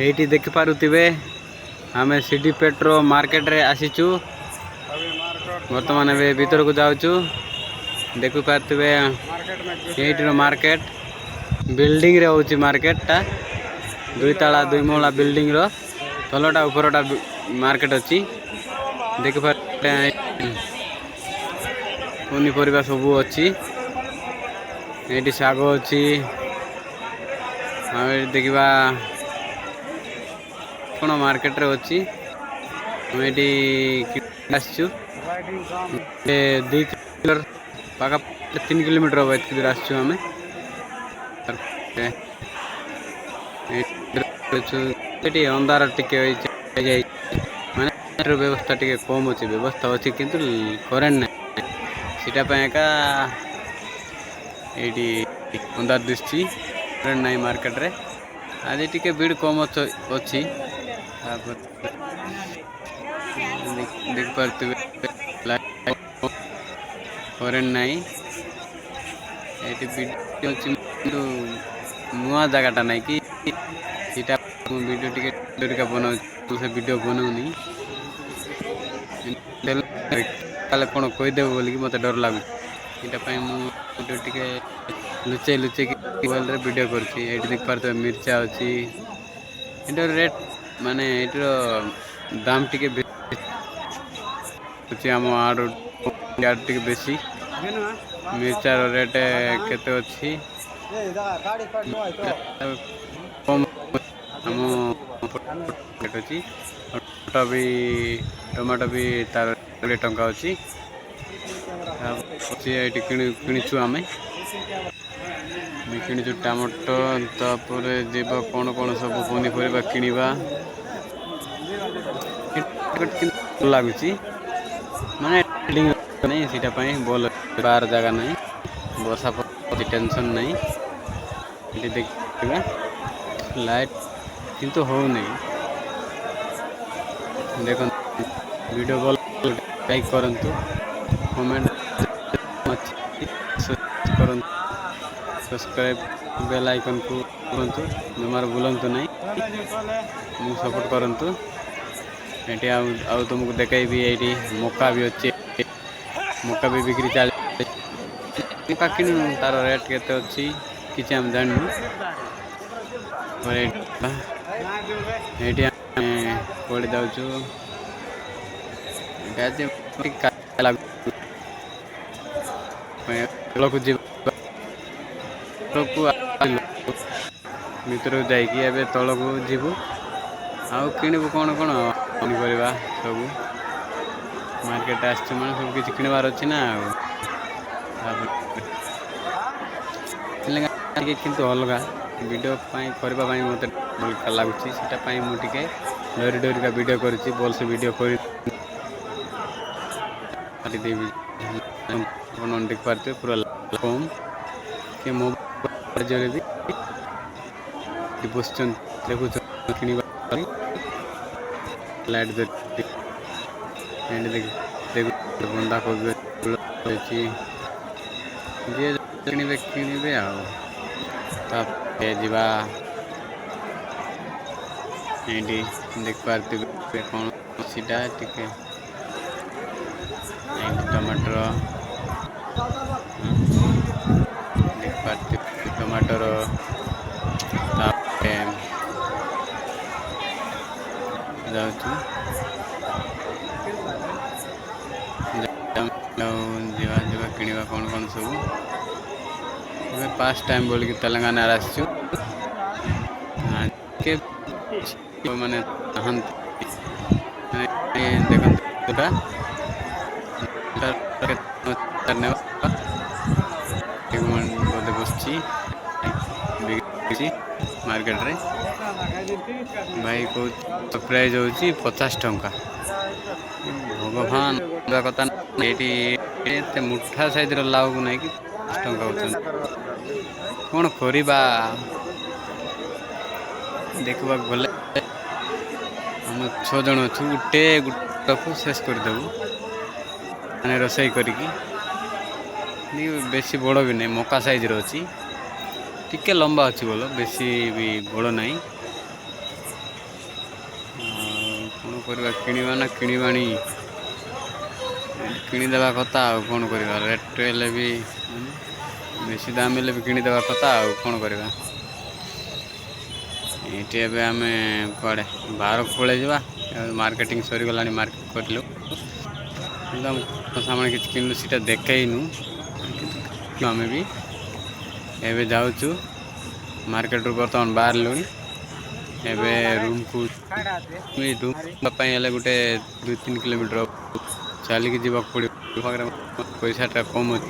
एठी देख पारुथिबे आमे सिटी पेट्रो मार्केट रे आसीचु। वर्तमान ए भीतर को जाउचु। देखु पारुथिबे एठी मार्केट बिल्डिंग रे होची मार्केट टा। दुई ताला दुई मोहला बिल्डिंग रो तलटा ऊपरटा मार्केट अछि। देख पारुथिबे पनीपरिबा सब अछि। एठी सागो अछि। आ देखिबा कोन मार्केट रे अछि। हम एठी आसचु ए 2 किलोमीटर पाका 3 किलोमीटर होबा एतकी दूर आसचु हमें। एठी अंधार टिके होई माने व्यवस्था टिके कम अछि। व्यवस्था अछि किंतु करेंट नै सीटा पे एका एठी अंधार दिसछि। करेंट नै मार्केट रे आज टिके भीड़ कम अछि। देख पारुथिबे करेंट नाही एठी वीडियो अछि किंतु नुआ जागाटा नाही कि सीटा वीडियो टिके बनाउ से वीडियो बनाउनी काले कोन कहदेबो बोलिकी मते डर लागु। एटा पई मु वीडियो टिके लुचेई कि मोबाइल रे वीडियो करछि। एठी देख पारुथिबे मिर्चा अछि। एटार रेट माने एटीर दाम टिके ଆମ ଆଡୁ ଟିକେ ବେଶୀ ମିର୍ଚାର ରେଟ୍ କେତେ ଅଛି କମ୍ ଆମ ଅଛି ଟମାଟୋ ବି ତାର 20 ଟଙ୍କା ଅଛି। ଏଠି କିଣିଛୁ ଆମେ କିଣିଛୁ ଟମାଟୋ ତାପରେ ଯିବା କଣ କଣ ସବୁ ପନିପରିବା କିଣିବା ଭଲ ଲାଗୁଛି ମାନେ ସେଇଟା ପାଇଁ ଭଲ ବାର ଜାଗା ନାହିଁ ବର୍ଷା କିଛି ଟେନସନ୍ ନାହିଁ ଏଠି ଦେଖିବା ଲାଇଟ୍ କିନ୍ତୁ ହଉନି ଦେଖନ୍ତୁ ଭିଡ଼ିଓ ଭଲ ଲାଇକ୍ କରନ୍ତୁ କମେଣ୍ଟ ସବସ୍କ୍ରାଇବ୍ ବେଲ୍ ଆଇକନ୍କୁ କରନ୍ତୁ ଜମାରୁ ଭୁଲନ୍ତୁ ନାହିଁ ମୁଁ ସପୋର୍ଟ କରନ୍ତୁ ଏଠି ଆଉ ତୁମକୁ ଦେଖେଇବି ଏଇଠି ମକା ବି ଅଛି ମକା ବି ବିକ୍ରି ଚାଲି କିଣିନୁ ତାର ରେଟ୍ କେତେ ଅଛି କିଛି ଆମେ ଜାଣିନୁ ଏଇଠି ଆମେ କୁଆଡେ ଯାଉଛୁ ତଳକୁ ଯିବା ଭିତରକୁ ଯାଇକି ଏବେ ତଳକୁ ଯିବୁ ଆଉ କିଣିବୁ କଣ କଣ ପନିପରିବା ସବୁ ମାର୍କେଟ ଆସିଛୁ ମାନେ ସବୁ କିଛି କିଣିବାର ଅଛି ନା ଆଉ ଟିକେ କିନ୍ତୁ ଅଲଗା ଭିଡ଼ିଓ ପାଇଁ କରିବା ପାଇଁ ମୋତେ ଅଲଗା ଲାଗୁଛି ସେଇଟା ପାଇଁ ମୁଁ ଟିକେ ଡରି ଡରିକା ଭିଡ଼ିଓ କରିଛି ଭଲସେ ଭିଡ଼ିଓ କରି ଯିଏ କିଣିବେ ଆଉ ତାପରେ ଯିବା ଏଇଠି ଦେଖିପାରୁଥିବେ କଣ ସେଟା ଟିକେ ଟମାଟର ଦେଖିପାରୁଥିବେ ଟମାଟର ତାପରେ ଯାଉଛୁ ଯିବା କିଣିବା କଣ କଣ ସବୁ ଏବେ ଫାଷ୍ଟ ଟାଇମ୍ ବୋଲିକି ତେଲେଙ୍ଗାନା ଆସିଛୁ ମାନେ ଦେଖନ୍ତୁ ବୋଧେ ବସିଛି ମାର୍କେଟ ରେ ଭାଇ କହୁଛି ପ୍ରାଇସ୍ ହଉଛି 50 ଟଙ୍କା ଭଗବାନ କଥା ଏଇଠି ଏତେ ମୁଠା ସାଇଜର ଲାଭକୁ ନାହିଁ କି 50 ଟଙ୍କା ହଉଛନ୍ତି କଣ କରିବା ଦେଖିବାକୁ ଗଲେ ଆମେ 6 ଜଣ ଅଛୁ ଗୋଟେକୁ ଶେଷ କରିଦେବୁ ମାନେ ରୋଷେଇ କରିକି ବେଶୀ ବଡ଼ ବି ନାହିଁ ମକା ସାଇଜର ଅଛି ଟିକେ ଲମ୍ବା ଅଛି ବୋଲ ବେଶୀ ବି ବଡ଼ ନାହିଁ କରିବା କିଣିବା ନା କିଣିବାଣି କିଣିଦେବା କଥା ଆଉ କ'ଣ କରିବା ରେଟ୍ ହେଲେ ବି ବେଶୀ ଦାମ୍ ହେଲେ ବି କିଣିଦେବା କଥା ଆଉ କ'ଣ କରିବା। ଏଇଠି ଏବେ ଆମେ କୁଆଡ଼େ ବାହାରକୁ ପଳେଇଯିବା ମାର୍କେଟିଂ ସରିଗଲାଣି ମାର୍କେଟ କରିଲୁ କିନ୍ତୁ ଆମ ସାମାନ କିଛି କିଣିଲୁ ସେଇଟା ଦେଖେଇନୁ ଆମେ ବି ଏବେ ଯାଉଛୁ ମାର୍କେଟରୁ ବର୍ତ୍ତମାନ ବାହାରିଲୁଣି ଏବେ ରୁମ୍କୁ ରୁମ୍ ପାଇଁ ହେଲେ ଗୋଟେ 2-3 କିଲୋମିଟର ଚାଲିକି ଯିବାକୁ ପଡ଼ିବ ପାଖରେ ପଇସାଟା କମ୍ ଅଛି